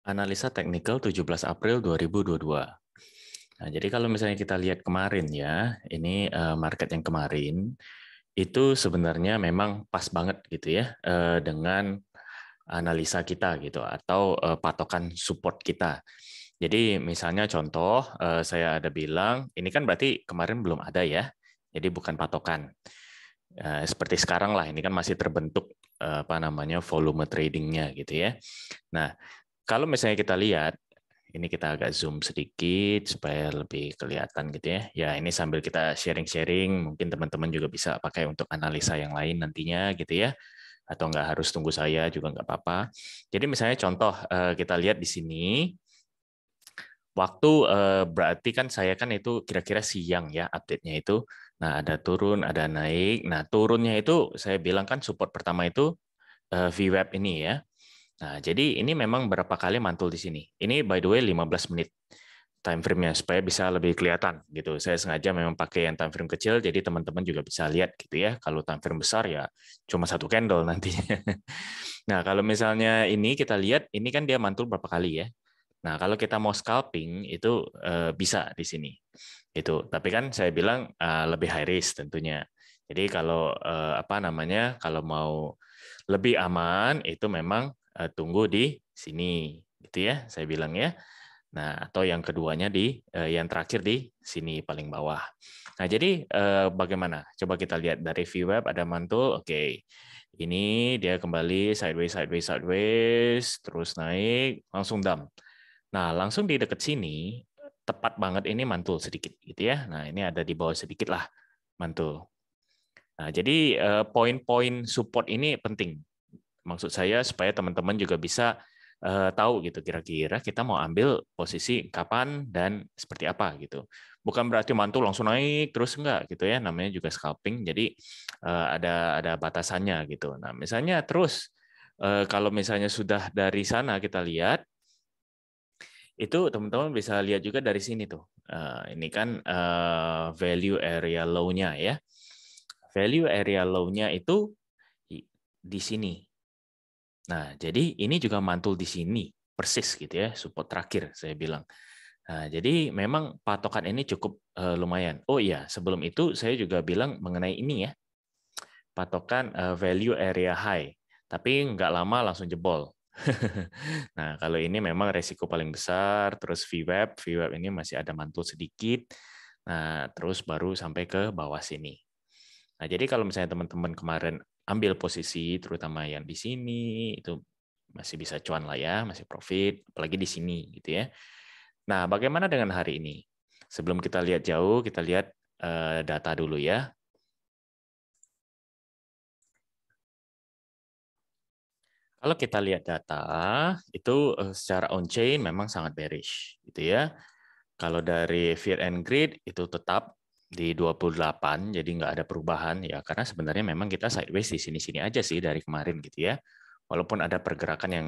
Analisa teknikal 17 April 2022. Nah, jadi kalau misalnya kita lihat kemarin ya, ini market yang kemarin itu sebenarnya memang pas banget gitu ya dengan analisa kita gitu atau patokan support kita. Jadi misalnya contoh saya ada bilang ini kan berarti kemarin belum ada ya. Jadi bukan patokan. Seperti sekarang lah ini kan masih terbentuk apa namanya volume tradingnya gitu ya. Nah, kalau misalnya kita lihat, ini kita agak zoom sedikit supaya lebih kelihatan gitu ya. Ya ini sambil kita sharing-sharing, mungkin teman-teman juga bisa pakai untuk analisa yang lain nantinya gitu ya. Atau nggak harus tunggu saya juga nggak apa-apa. Jadi misalnya contoh kita lihat di sini, waktu berarti kan saya kan itu kira-kira siang ya update-nya itu. Nah ada turun, ada naik. Nah turunnya itu saya bilang kan support pertama itu VWAP ini ya. Nah, jadi ini memang berapa kali mantul di sini. Ini by the way 15 menit time frame-nya supaya bisa lebih kelihatan gitu. Saya sengaja memang pakai yang time frame kecil jadi teman-teman juga bisa lihat gitu ya. Kalau time frame besar ya cuma satu candle nantinya. Nah, kalau misalnya ini kita lihat ini kan dia mantul berapa kali ya. Nah, kalau kita mau scalping itu bisa di sini. Itu. Tapi kan saya bilang lebih high risk tentunya. Jadi kalau apa namanya? Kalau mau lebih aman itu memang tunggu di sini gitu ya saya bilang ya. Nah, atau yang keduanya di yang terakhir di sini paling bawah. Nah, jadi bagaimana? Coba kita lihat dari VWAP ada mantul. Oke. Ini dia kembali sideways sideways sideways terus naik langsung dump. Nah, langsung di dekat sini tepat banget ini mantul sedikit gitu ya. Nah, ini ada di bawah sedikit lah mantul. Nah, jadi poin-poin support ini penting. Maksud saya supaya teman-teman juga bisa tahu gitu kira-kira kita mau ambil posisi kapan dan seperti apa gitu. Bukan berarti mantul langsung naik terus enggak gitu ya. Namanya juga scalping. Jadi ada batasannya gitu. Nah, misalnya terus kalau misalnya sudah dari sana kita lihat itu teman-teman bisa lihat juga dari sini tuh. Ini kan value area low-nya ya. Value area low-nya itu di sini. Nah, jadi ini juga mantul di sini, persis gitu ya, support terakhir saya bilang. Nah, jadi memang patokan ini cukup lumayan. Oh iya, sebelum itu saya juga bilang mengenai ini ya, patokan value area high. Tapi nggak lama langsung jebol. Nah, kalau ini memang resiko paling besar, terus VWAP ini masih ada mantul sedikit. Nah, terus baru sampai ke bawah sini. Nah, jadi kalau misalnya teman-teman kemarin ambil posisi, terutama yang di sini, itu masih bisa cuan lah ya, masih profit, apalagi di sini gitu ya. Nah, bagaimana dengan hari ini? Sebelum kita lihat jauh, kita lihat data dulu ya. Kalau kita lihat data, itu secara on-chain memang sangat bearish gitu ya. Kalau dari Fear and Greed itu tetap di 28, jadi nggak ada perubahan ya, karena sebenarnya memang kita sideways di sini-sini aja sih dari kemarin gitu ya. Walaupun ada pergerakan yang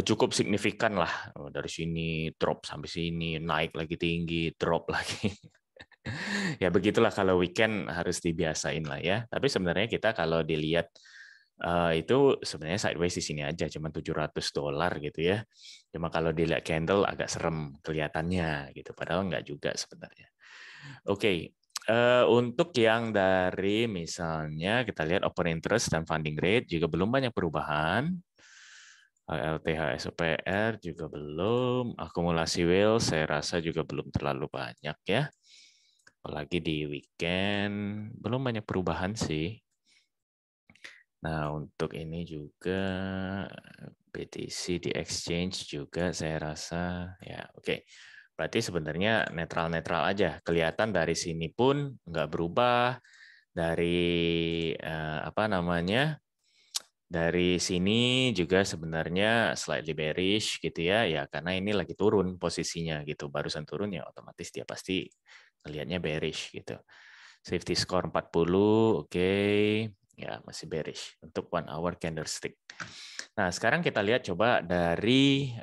cukup signifikan lah, dari sini drop sampai sini, naik lagi tinggi, drop lagi. Ya begitulah kalau weekend harus dibiasain lah ya. Tapi sebenarnya kita kalau dilihat itu sebenarnya sideways di sini aja, cuma $700 gitu ya. Cuma kalau dilihat candle agak serem kelihatannya gitu, padahal nggak juga sebenarnya. Oke, untuk yang dari misalnya kita lihat open interest dan funding rate juga belum banyak perubahan. LTH SOPR juga belum, akumulasi whale saya rasa juga belum terlalu banyak ya. Apalagi di weekend belum banyak perubahan sih. Nah, untuk ini juga BTC di exchange juga saya rasa ya oke. Berarti sebenarnya netral-netral aja. Kelihatan dari sini pun nggak berubah. Dari apa namanya? Dari sini juga sebenarnya slightly bearish gitu ya. Ya karena ini lagi turun posisinya gitu. Barusan turun ya otomatis dia pasti ngelihatnya bearish gitu. Safety score 40, oke. Ya, masih bearish untuk 1 hour candlestick. Nah, sekarang kita lihat coba dari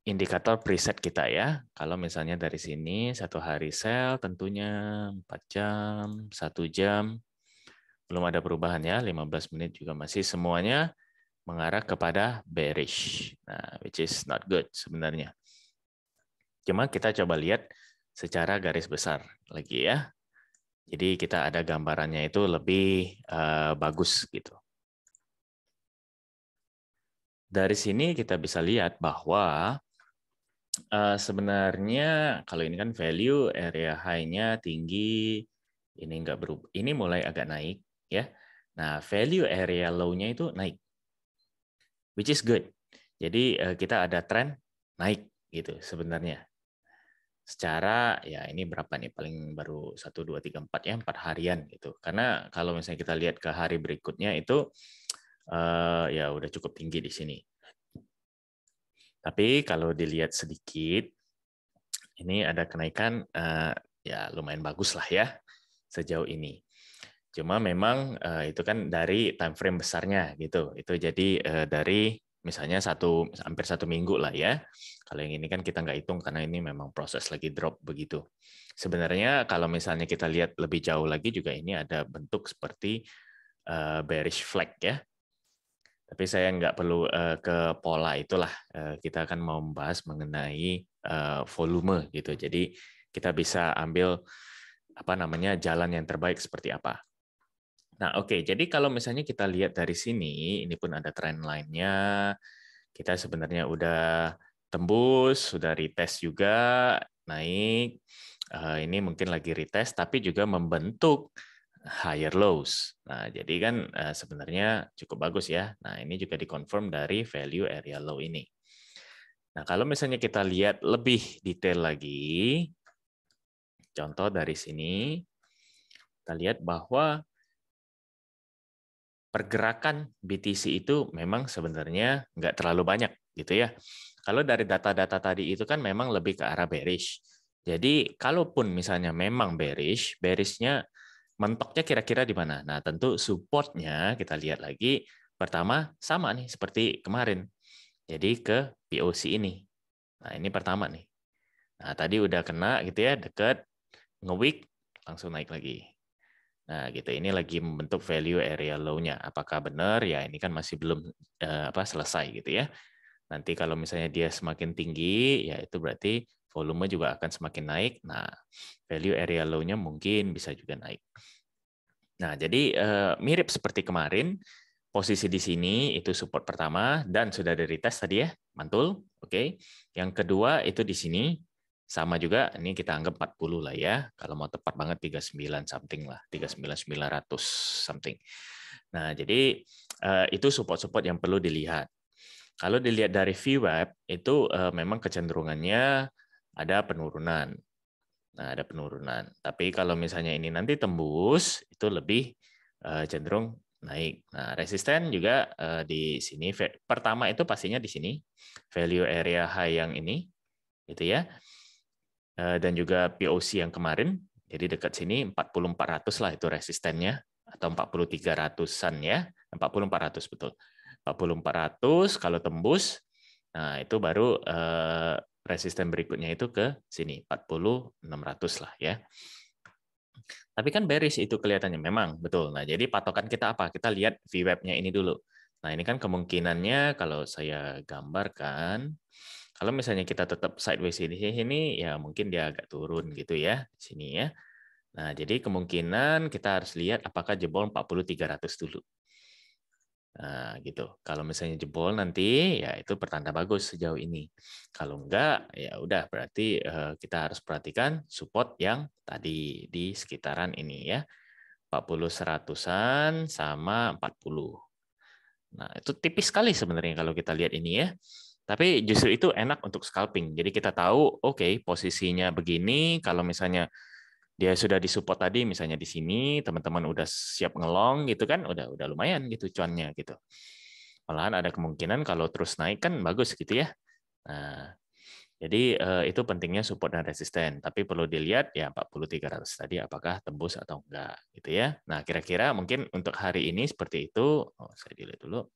indikator preset kita ya. Kalau misalnya dari sini 1 hari sell tentunya 4 jam, 1 jam belum ada perubahan ya, 15 menit juga masih semuanya mengarah kepada bearish. Nah, which is not good sebenarnya. Cuma kita coba lihat secara garis besar lagi ya. Jadi kita ada gambarannya itu lebih bagus gitu. Dari sini kita bisa lihat bahwa sebenarnya kalau ini kan value area high-nya tinggi, ini nggak berubah, ini mulai agak naik ya. Nah, value area low-nya itu naik, which is good. Jadi kita ada tren naik gitu sebenarnya. Secara ya ini berapa nih, paling baru 1, 2, 3, 4 ya, 4 harian gitu. Karena kalau misalnya kita lihat ke hari berikutnya itu ya udah cukup tinggi di sini. Tapi kalau dilihat sedikit, ini ada kenaikan ya lumayan bagus lah ya sejauh ini. Cuma memang itu kan dari time frame besarnya gitu. Itu jadi dari misalnya hampir 1 minggu lah ya. Kalau yang ini kan kita nggak hitung karena ini memang proses lagi drop begitu. Sebenarnya kalau misalnya kita lihat lebih jauh lagi juga ini ada bentuk seperti bearish flag ya. Tapi saya nggak perlu ke pola itulah. Kita akan mau membahas mengenai volume gitu. Jadi kita bisa ambil jalan yang terbaik seperti apa. Nah, oke. Jadi kalau misalnya kita lihat dari sini, ini pun ada trend line-nya. Kita sebenarnya udah tembus, sudah retest juga, naik. Ini mungkin lagi retest, tapi juga membentuk higher lows. Nah, jadi kan sebenarnya cukup bagus ya. Nah, ini juga dikonfirm dari value area low ini. Nah, kalau misalnya kita lihat lebih detail lagi, contoh dari sini, kita lihat bahwa pergerakan BTC itu memang sebenarnya nggak terlalu banyak gitu ya. Kalau dari data-data tadi itu kan memang lebih ke arah bearish. Jadi kalaupun misalnya memang bearish-nya mentoknya kira-kira di mana? Nah, tentu supportnya kita lihat lagi. Pertama, sama nih seperti kemarin. Jadi ke POC ini. Nah, ini pertama nih. Nah, tadi udah kena gitu ya, dekat, nge-wick, langsung naik lagi. Nah, gitu. Ini lagi membentuk value area low-nya. Apakah benar? Ya, ini kan masih belum selesai gitu ya. Nanti kalau misalnya dia semakin tinggi, ya itu berarti volume juga akan semakin naik. Nah, value area low-nya mungkin bisa juga naik. Nah, jadi mirip seperti kemarin, posisi di sini itu support pertama dan sudah dari retest tadi ya, mantul. Oke. Yang kedua itu di sini sama juga, ini kita anggap 40 lah ya. Kalau mau tepat banget 39 something lah, 39.900 something. Nah, jadi itu support-support yang perlu dilihat. Kalau dilihat dari VWAP itu memang kecenderungannya ada penurunan. Nah, ada penurunan. Tapi kalau misalnya ini nanti tembus, itu lebih cenderung naik. Nah, resisten juga di sini. Pertama itu pastinya di sini, value area high yang ini, gitu ya. Dan juga POC yang kemarin, jadi dekat sini 40.400 lah itu resistennya, atau 4300-an ya, 4400 betul. 4400 kalau tembus, nah itu baru resisten berikutnya itu ke sini 40.600 lah ya. Tapi kan bearish itu kelihatannya memang betul. Nah, jadi patokan kita apa? Kita lihat VWAP-nya ini dulu. Nah, ini kan kemungkinannya kalau saya gambarkan, kalau misalnya kita tetap sideways di sini ya mungkin dia agak turun gitu ya di sini ya. Nah, jadi kemungkinan kita harus lihat apakah jebol 40.300 dulu. Nah, gitu. Kalau misalnya jebol nanti ya itu pertanda bagus sejauh ini. Kalau enggak ya udah berarti kita harus perhatikan support yang tadi di sekitaran ini ya. 40.100-an sama 40. Nah, itu tipis sekali sebenarnya kalau kita lihat ini ya. Tapi justru itu enak untuk scalping. Jadi kita tahu oke, posisinya begini, kalau misalnya dia sudah disupport tadi misalnya di sini teman-teman udah siap ngelong gitu kan udah lumayan gitu cuannya gitu. Malahan ada kemungkinan kalau terus naik kan bagus gitu ya. Nah, jadi itu pentingnya support dan resisten, tapi perlu dilihat ya 40.300 tadi apakah tembus atau enggak gitu ya. Nah, kira-kira mungkin untuk hari ini seperti itu. Oh, saya dilihat dulu.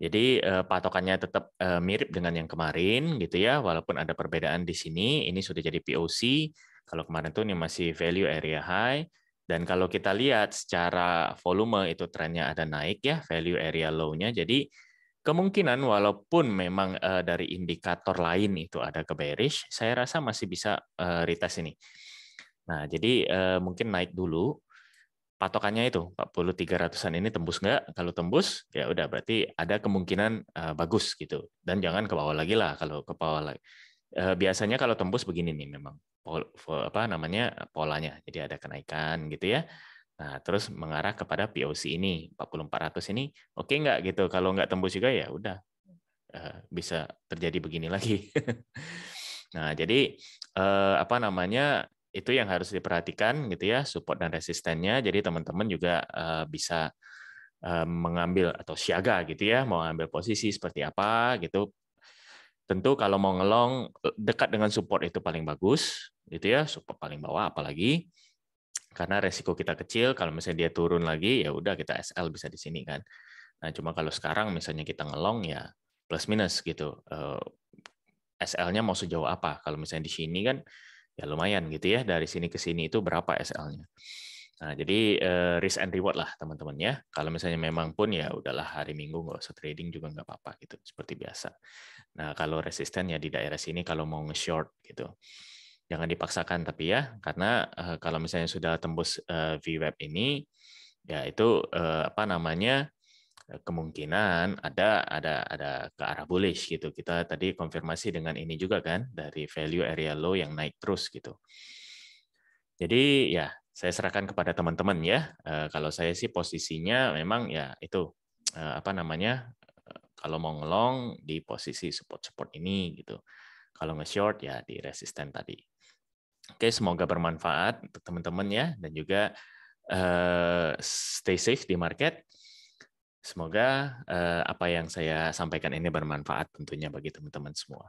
Jadi patokannya tetap mirip dengan yang kemarin gitu ya, walaupun ada perbedaan di sini. Ini sudah jadi POC. Kalau kemarin tuh ini masih value area high. Dan kalau kita lihat secara volume itu trennya ada naik ya, value area low-nya. Jadi kemungkinan walaupun memang dari indikator lain itu ada ke bearish, saya rasa masih bisa retest ini. Nah, jadi mungkin naik dulu. Patokannya itu 40.300-an ini tembus nggak? Kalau tembus ya udah berarti ada kemungkinan bagus gitu. Dan jangan ke bawah lagi lah. Kalau ke bawah lagi biasanya kalau tembus begini nih memang apa namanya polanya. Jadi ada kenaikan gitu ya. Nah, terus mengarah kepada POC ini 4400 ini oke nggak gitu. Kalau nggak tembus juga ya udah bisa terjadi begini lagi. Nah, jadi apa namanya itu yang harus diperhatikan gitu ya, support dan resistennya. Jadi teman-teman juga bisa mengambil atau siaga gitu ya, mau ambil posisi seperti apa gitu. Tentu kalau mau ngelong dekat dengan support itu paling bagus gitu ya, support paling bawah apalagi karena resiko kita kecil. Kalau misalnya dia turun lagi ya udah kita SL bisa di sini kan. Nah, cuma kalau sekarang misalnya kita ngelong ya plus minus gitu. SL-nya mau sejauh apa? Kalau misalnya di sini kan ya lumayan gitu ya, dari sini ke sini itu berapa SL-nya. Nah, jadi risk and reward lah teman-teman ya. Kalau misalnya memang pun ya udahlah hari Minggu nggak usah trading juga nggak apa-apa gitu, seperti biasa. Nah, kalau resisten ya di daerah sini kalau mau nge-short gitu. Jangan dipaksakan tapi ya, karena kalau misalnya sudah tembus VWAP ini, ya itu apa namanya kemungkinan ada ke arah bullish gitu. Kita tadi konfirmasi dengan ini juga kan dari value area low yang naik terus gitu. Jadi ya saya serahkan kepada teman-teman ya. Kalau saya sih posisinya memang ya itu apa namanya kalau mau ngelong di posisi support-support ini gitu. Kalau nge-short ya di resisten tadi. Oke, semoga bermanfaat untuk teman-teman ya dan juga stay safe di market. Semoga apa yang saya sampaikan ini bermanfaat tentunya bagi teman-teman semua.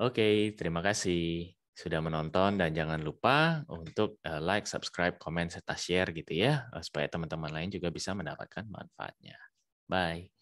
Oke, terima kasih sudah menonton dan jangan lupa untuk like, subscribe, komen, serta share gitu ya supaya teman-teman lain juga bisa mendapatkan manfaatnya. Bye.